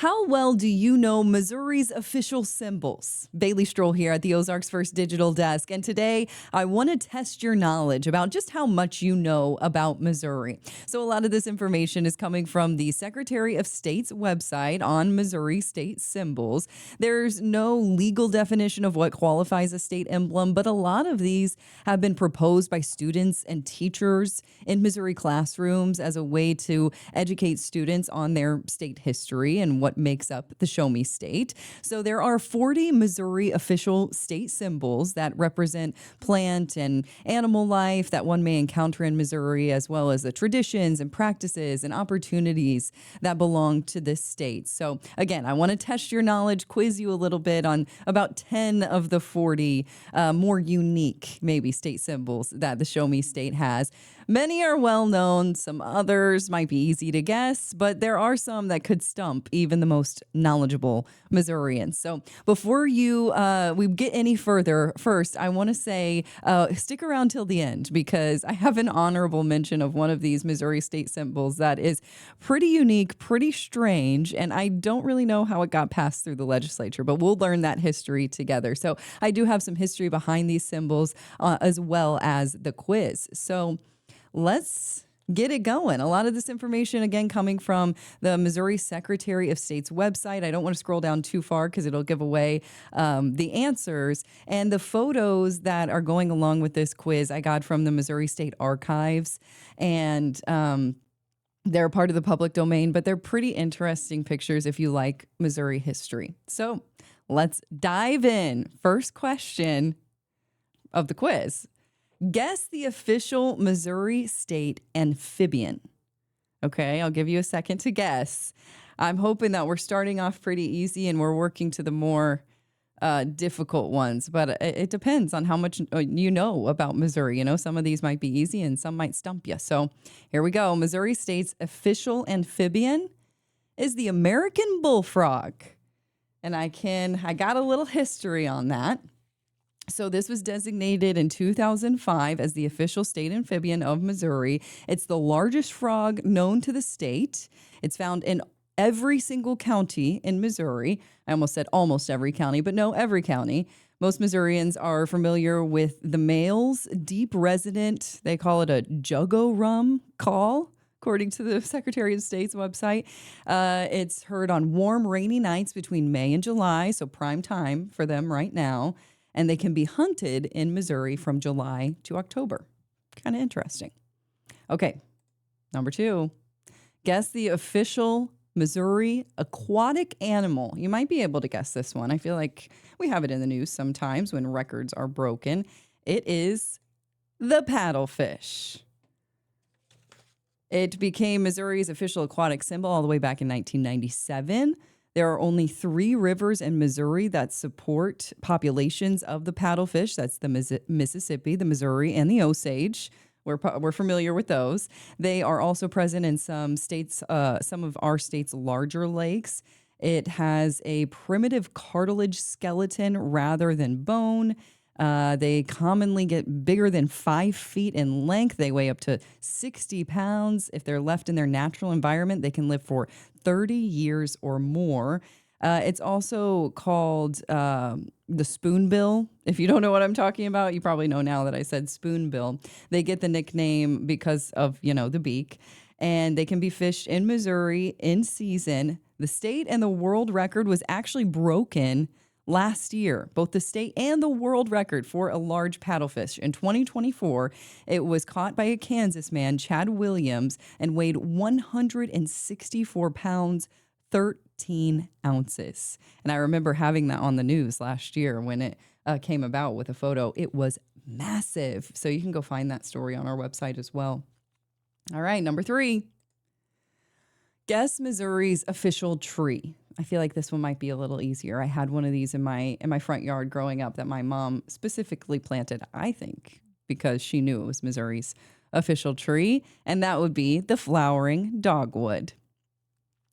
How well do you know Missouri's official symbols? Bailey Stroll here at the Ozarks First Digital Desk. And today I want to test your knowledge about just how much you know about Missouri. So, a lot of this information is coming from the Secretary of State's website on Missouri state symbols. There's no legal definition of what qualifies a state emblem, but a lot of these have been proposed by students and teachers in Missouri classrooms as a way to educate students on their state history and what makes up the Show Me State. So there are 40 Missouri official state symbols that represent plant and animal life that one may encounter in Missouri, as well as the traditions and practices and opportunities that belong to this state. So again, I want to test your knowledge, quiz you a little bit on about 10 of the 40 more unique, maybe, state symbols that the Show Me State has. Many are well known. Some others might be easy to guess, but there are some that could stump even the most knowledgeable Missourians. So before we get any further, first, I want to say stick around till the end because I have an honorable mention of one of these Missouri state symbols that is pretty unique, pretty strange, and I don't really know how it got passed through the legislature, but we'll learn that history together. So I do have some history behind these symbols as well as the quiz. So let's get it going. A lot of this information, again, coming from the Missouri Secretary of State's website. I don't want to scroll down too far because it'll give away the answers. And the photos that are going along with this quiz, I got from the Missouri State Archives. And they're part of the public domain, but they're pretty interesting pictures if you like Missouri history. So let's dive in. First question of the quiz. Guess the official Missouri state amphibian. Okay, I'll give you a second to guess. I'm hoping that we're starting off pretty easy and we're working to the more difficult ones, but it depends on how much you know about Missouri. You know, some of these might be easy and some might stump you. So here we go. Missouri state's official amphibian is the American bullfrog. And I got a little history on that. So this was designated in 2005 as the official state amphibian of Missouri. It's the largest frog known to the state. It's found in every single county in Missouri. I almost said almost every county, but no, every county. Most Missourians are familiar with the male's deep resonant, they call it a juggo-rum call, according to the Secretary of State's website. It's heard on warm, rainy nights between May and July, so prime time for them right now. And they can be hunted in Missouri from July to October. Kind of interesting. Okay, number 2. Guess the official Missouri aquatic animal. You might be able to guess this one. I feel like we have it in the news sometimes when records are broken. It is the paddlefish. It became Missouri's official aquatic symbol all the way back in 1997. There are only 3 rivers in Missouri that support populations of the paddlefish. That's the Mississippi, the Missouri, and the Osage. We're familiar with those. They are also present in some states, some of our state's larger lakes. It has a primitive cartilage skeleton rather than bone. They commonly get bigger than 5 feet in length. They weigh up to 60 pounds. If they're left in their natural environment, they can live for 30 years or more. It's also called the spoonbill. If you don't know what I'm talking about, you probably know now that I said spoonbill. They get the nickname because of, the beak. And they can be fished in Missouri in season. The state and the world record was actually broken last year, both the state and the world record for a large paddlefish. In 2024, it was caught by a Kansas man, Chad Williams, and weighed 164 pounds, 13 ounces. And I remember having that on the news last year when it came about with a photo. It was massive. So you can go find that story on our website as well. All right, number 3. Guess Missouri's official tree. I feel like this one might be a little easier. I had one of these in my front yard growing up that my mom specifically planted, I think, because she knew it was Missouri's official tree, and that would be the flowering dogwood.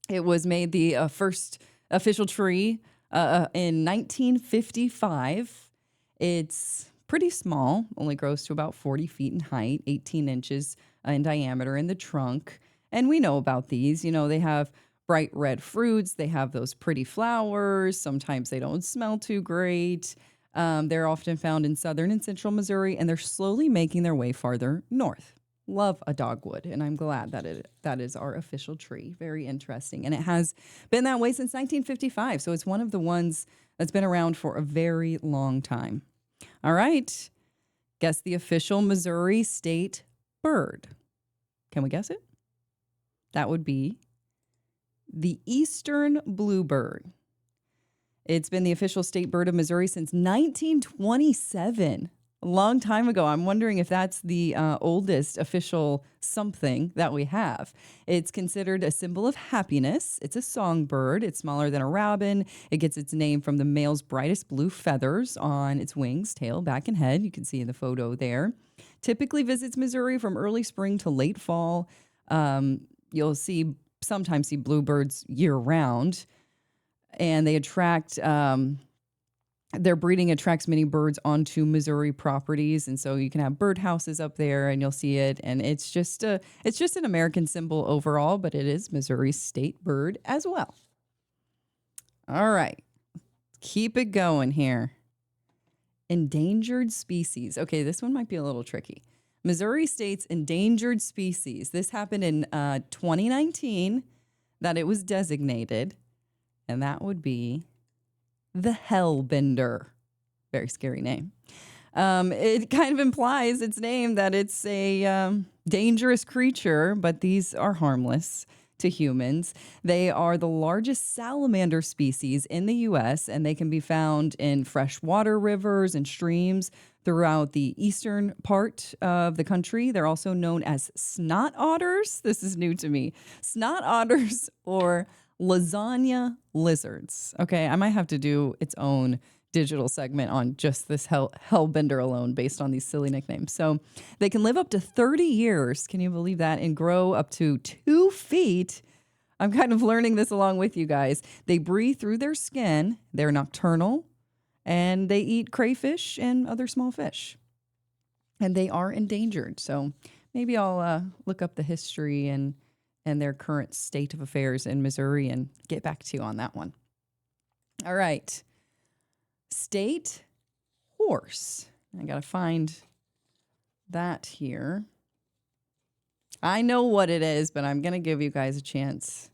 It was made the first official tree in 1955. It's pretty small, only grows to about 40 feet in height, 18 inches in diameter in the trunk. And we know about these. They have bright red fruits. They have those pretty flowers. Sometimes they don't smell too great. They're often found in southern and central Missouri, and they're slowly making their way farther north. Love a dogwood, and I'm glad that is our official tree. Very interesting, and it has been that way since 1955. So it's one of the ones that's been around for a very long time. All right, guess the official Missouri state bird. Can we guess it? That would be the eastern bluebird. It's been the official state bird of Missouri since 1927. A long time ago. I'm wondering if that's the oldest official something that we have. It's considered a symbol of happiness. It's a songbird. It's smaller than a robin. It gets its name from the male's brightest blue feathers on its wings, tail, back, and head. You can see in the photo there. Typically visits Missouri from early spring to late fall. You'll sometimes see bluebirds year round, and they attract. Their breeding attracts many birds onto Missouri properties, and so you can have birdhouses up there, and you'll see it. And it's just an American symbol overall, but it is Missouri's state bird as well. All right, keep it going here. Endangered species. Okay, this one might be a little tricky. Missouri state's endangered species. This happened in 2019 that it was designated, and that would be the hellbender. Very scary name. It kind of implies its name that it's a dangerous creature, but these are harmless to humans. They are the largest salamander species in the U.S., and they can be found in freshwater rivers and streams throughout the eastern part of the country. They're also known as snot otters. This is new to me. Snot otters or lasagna lizards. Okay, I might have to do its own digital segment on just this hellbender alone based on these silly nicknames. So they can live up to 30 years. Can you believe that? And grow up to 2 feet. I'm kind of learning this along with you guys. They breathe through their skin. They're nocturnal, and they eat crayfish and other small fish. And they are endangered. So maybe I'll look up the history and their current state of affairs in Missouri and get back to you on that one. All right. State horse. I got to find that here. I know what it is, but I'm going to give you guys a chance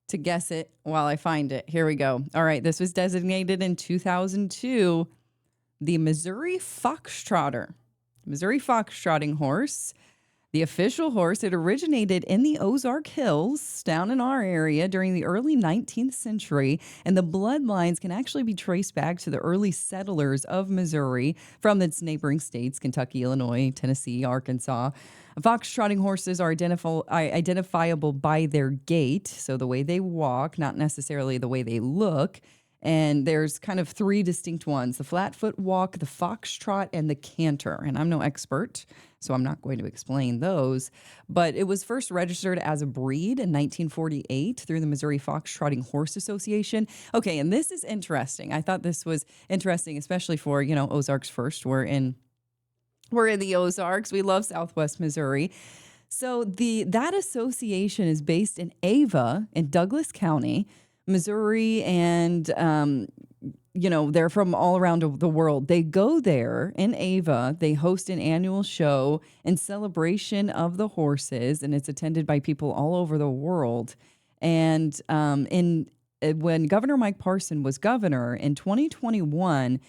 to guess it while I find it. Here we go. All right. This was designated in 2002 the Missouri Foxtrotter. Missouri Foxtrotting horse. The official horse, it originated in the Ozark Hills down in our area during the early 19th century, and the bloodlines can actually be traced back to the early settlers of Missouri from its neighboring states, Kentucky, Illinois, Tennessee, Arkansas. Fox-trotting horses are identifiable by their gait, so the way they walk, not necessarily the way they look. And there's kind of 3 distinct ones: the flat-foot walk, the foxtrot, and the canter. And I'm no expert, so I'm not going to explain those. But it was first registered as a breed in 1948 through the Missouri Fox-Trotting Horse Association. Okay, and this is interesting. I thought this was interesting, especially for, Ozarks First. We're in the Ozarks. We love Southwest Missouri. So that association is based in Ava in Douglas County, Missouri, and, they're from all around the world. They go there in Ava. They host an annual show in celebration of the horses, and it's attended by people all over the world. And when Governor Mike Parson was governor in 2021,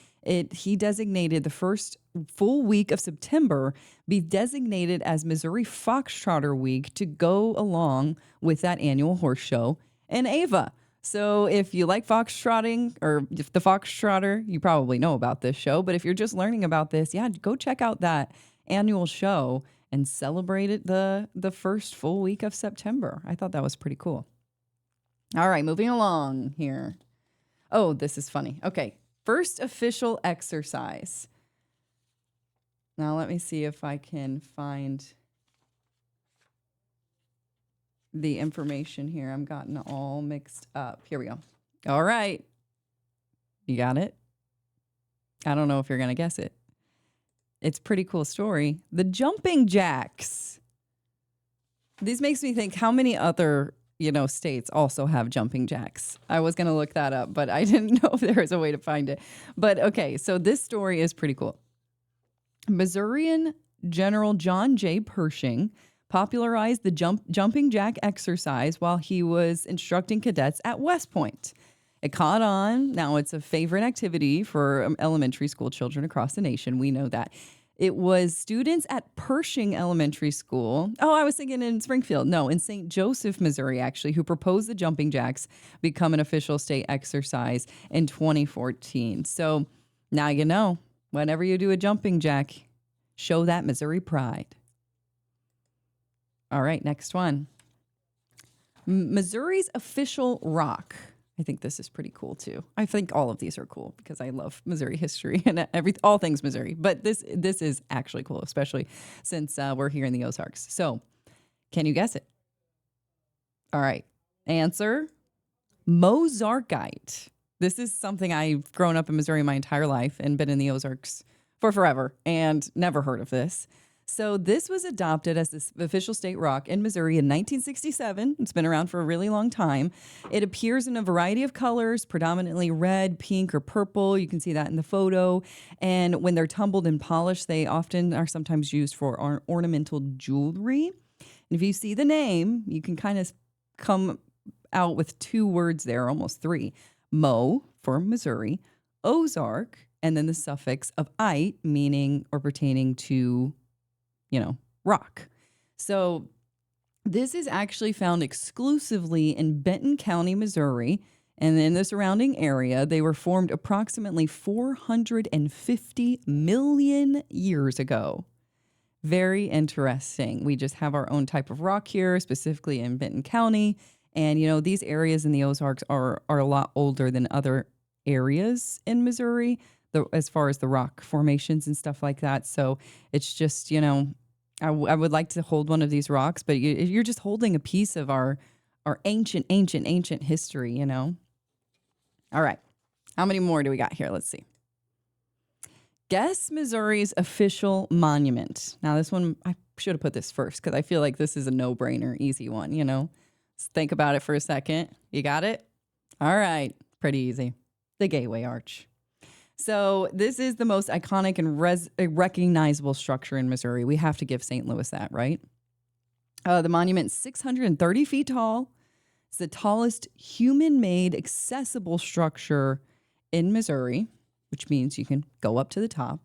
he designated the first full week of September be designated as Missouri Foxtrotter Week to go along with that annual horse show in Ava. So if you like foxtrotting, or if the Foxtrotter, you probably know about this show. But if you're just learning about this, go check out that annual show and celebrate it the first full week of September. I thought that was pretty cool. All right, moving along here. Oh, this is funny. Okay, first official exercise. Now let me see if I can find the information here. I'm gotten all mixed up. Here we go. All right. You got it? I don't know if you're going to guess it. It's a pretty cool story. The jumping jacks. This makes me think, how many other states also have jumping jacks. I was going to look that up, but I didn't know if there was a way to find it. But okay, so this story is pretty cool. Missourian General John J. Pershing popularized the jumping jack exercise while he was instructing cadets at West Point. It caught on. Now it's a favorite activity for elementary school children across the nation. We know that. It was students at Pershing Elementary School. Oh, I was thinking in Springfield. No, in St. Joseph, Missouri, actually, who proposed the jumping jacks become an official state exercise in 2014. So now you know, whenever you do a jumping jack, show that Missouri pride. All right, next one. Missouri's official rock. I think this is pretty cool too. I think all of these are cool because I love Missouri history and all things Missouri. But this is actually cool, especially since we're here in the Ozarks. So, can you guess it? All right. Answer: Mozarkite. This is something I've grown up in Missouri my entire life and been in the Ozarks for forever and never heard of this. So this was adopted as the official state rock in Missouri in 1967. It's been around for a really long time. It appears in a variety of colors, predominantly red, pink, or purple. You can see that in the photo. And when they're tumbled and polished, they often are sometimes used for ornamental jewelry. And if you see the name, you can kind of come out with two words there, almost three. Mo for Missouri, Ozark, and then the suffix of ite, meaning or pertaining to rock. So this is actually found exclusively in Benton County, Missouri, and in the surrounding area. They were formed approximately 450 million years ago. Very interesting. We just have our own type of rock here, specifically in Benton County. And, these areas in the Ozarks are a lot older than other areas in Missouri, as far as the rock formations and stuff like that. So it's just, I would like to hold one of these rocks, but you're just holding a piece of our ancient history, All right. How many more do we got here? Let's see. Guess Missouri's official monument. Now, this one, I should have put this first because I feel like this is a no-brainer, easy one, Let's think about it for a second. You got it? All right. Pretty easy. The Gateway Arch. So this is the most iconic and recognizable structure in Missouri. We have to give St. Louis that, right? The monument's 630 feet tall. It's the tallest human-made accessible structure in Missouri, which means you can go up to the top,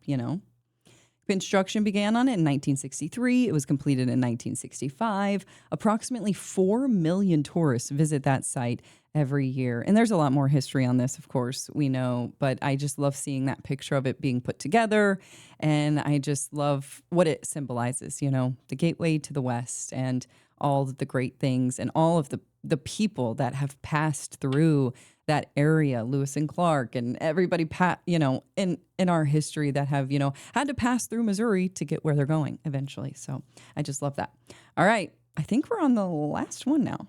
Construction began on it in 1963. It was completed in 1965. Approximately 4 million tourists visit that site every year. And there's a lot more history on this, of course, we know, but I just love seeing that picture of it being put together. And I just love what it symbolizes, the gateway to the West and all of the great things and all of the people that have passed through that area, Lewis and Clark and everybody, in our history that have, had to pass through Missouri to get where they're going eventually. So I just love that. All right. I think we're on the last one now.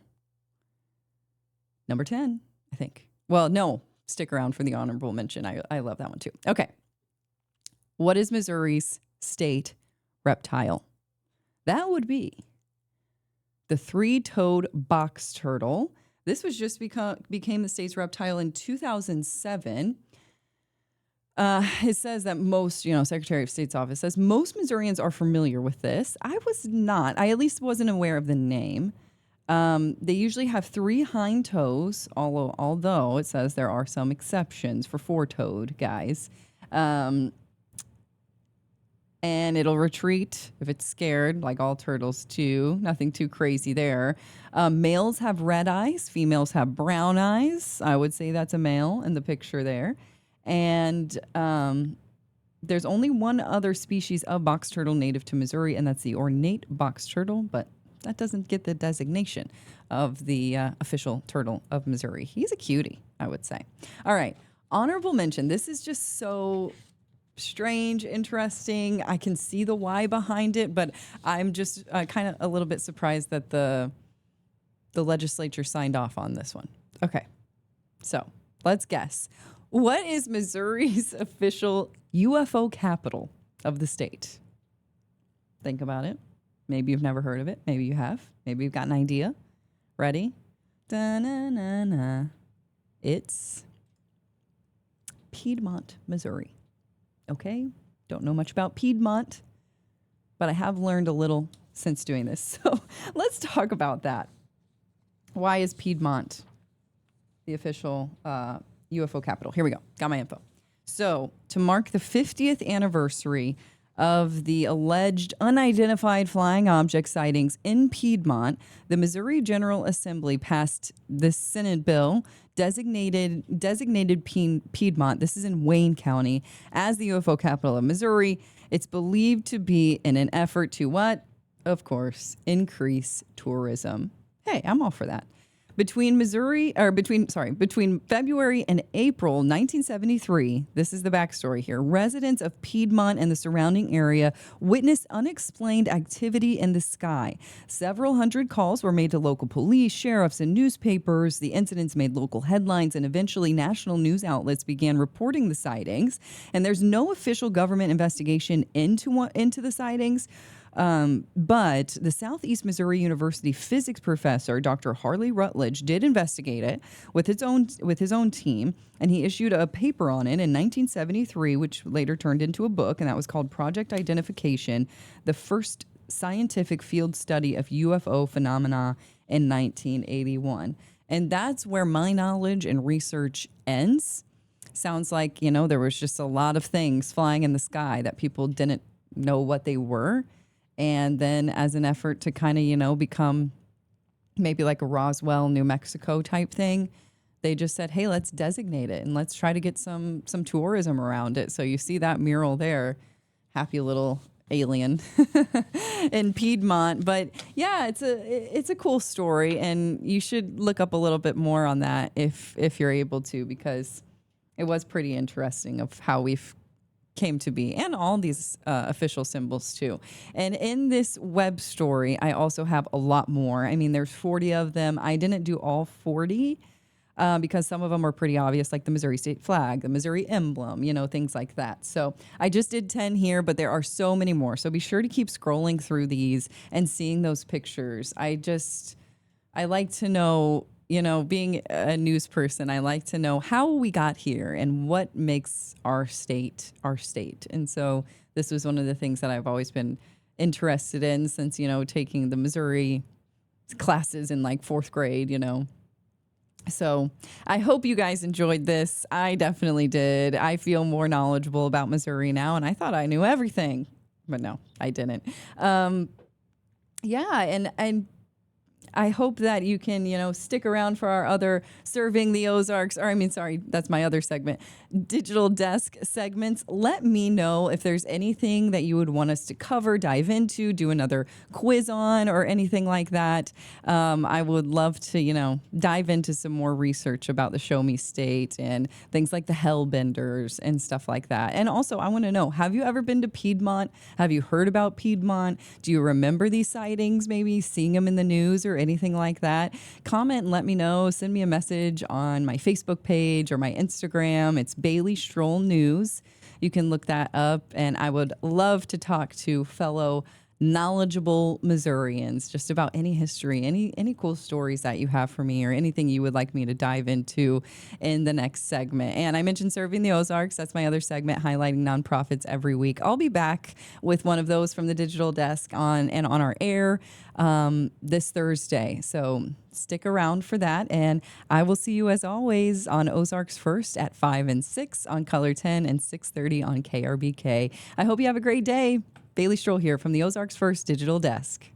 Number 10, I think. Well, no, stick around for the honorable mention. I love that one too. Okay. What is Missouri's state reptile? That would be the three-toed box turtle. This was just became the state's reptile in 2007. It says that most, Secretary of State's office says most Missourians are familiar with this. I was not. I at least wasn't aware of the name. They usually have 3 hind toes, although it says there are some exceptions for 4-toed guys. And it'll retreat if it's scared, like all turtles too. Nothing too crazy there. Males have red eyes. Females have brown eyes. I would say that's a male in the picture there. And there's only one other species of box turtle native to Missouri, and that's the ornate box turtle, but that doesn't get the designation of the official turtle of Missouri. He's a cutie, I would say. All right. Honorable mention. This is just so strange, interesting. I can see the why behind it, but I'm just kind of a little bit surprised that the legislature signed off on this one. Okay, so let's guess. What is Missouri's official UFO capital of the state? Think about it. Maybe you've never heard of it. Maybe you have. Maybe you've got an idea. Ready? Da-na-na-na. It's Piedmont, Missouri. Okay? Don't know much about Piedmont, but I have learned a little since doing this. So let's talk about that. Why is Piedmont the official UFO capital? Here we go. Got my info. So, to mark the 50th anniversary of the alleged unidentified flying object sightings in Piedmont, the Missouri General Assembly passed the Senate bill designated Piedmont, this is in Wayne County, as the UFO capital of Missouri. It's believed to be in an effort to what? Of course, increase tourism. Hey, I'm all for that. Between February and April 1973, this is the backstory here. Residents of Piedmont and the surrounding area witnessed unexplained activity in the sky. Several hundred calls were made to local police, sheriffs, and newspapers. The incidents made local headlines, and eventually national news outlets began reporting the sightings. And there's no official government investigation into the sightings. But the Southeast Missouri University physics professor, Dr. Harley Rutledge, did investigate it with his own team, and he issued a paper on it in 1973, which later turned into a book, and that was called Project Identification, the first scientific field study of UFO phenomena in 1981. And that's where my knowledge and research ends. Sounds like, there was just a lot of things flying in the sky that people didn't know what they were. And then as an effort to kind of, become maybe like a Roswell, New Mexico type thing, they just said, hey, let's designate it and let's try to get some tourism around it. So you see that mural there, happy little alien in Piedmont. But yeah, it's a cool story, and you should look up a little bit more on that if you're able to, because it was pretty interesting of how we've came to be, and all these official symbols too. And in this web story, I also have a lot more. I mean, there's 40 of them. I didn't do all 40 because some of them are pretty obvious, like the Missouri state flag, the Missouri emblem, things like that. So I just did 10 here, but there are so many more. So be sure to keep scrolling through these and seeing those pictures. I like to know, being a news person, I like to know how we got here and what makes our state our state. And so this was one of the things that I've always been interested in since, taking the Missouri classes in like fourth grade, So I hope you guys enjoyed this. I definitely did. I feel more knowledgeable about Missouri now, and I thought I knew everything, but no, I didn't. Yeah, and I hope that you can, stick around for our other Serving the Ozarks, that's my other segment, Digital Desk segments. Let me know if there's anything that you would want us to cover, dive into, do another quiz on, or anything like that. I would love to, dive into some more research about the Show Me State and things like the Hellbenders and stuff like that. And also, I want to know, have you ever been to Piedmont? Have you heard about Piedmont? Do you remember these sightings, maybe seeing them in the news or anything like that? Comment and let me know. Send me a message on my Facebook page or my Instagram. It's Bailey Stroll News. You can look that up, and I would love to talk to fellow knowledgeable Missourians just about any history, any cool stories that you have for me, or anything you would like me to dive into in the next segment. And I mentioned Serving the Ozarks. That's my other segment, highlighting nonprofits every week. I'll be back with one of those from the Digital Desk on our air this Thursday. So stick around for that. And I will see you as always on Ozarks First at 5 and 6 on Color 10 and 6:30 on KRBK. I hope you have a great day. Bailey Stroll here from the Ozarks First Digital Desk.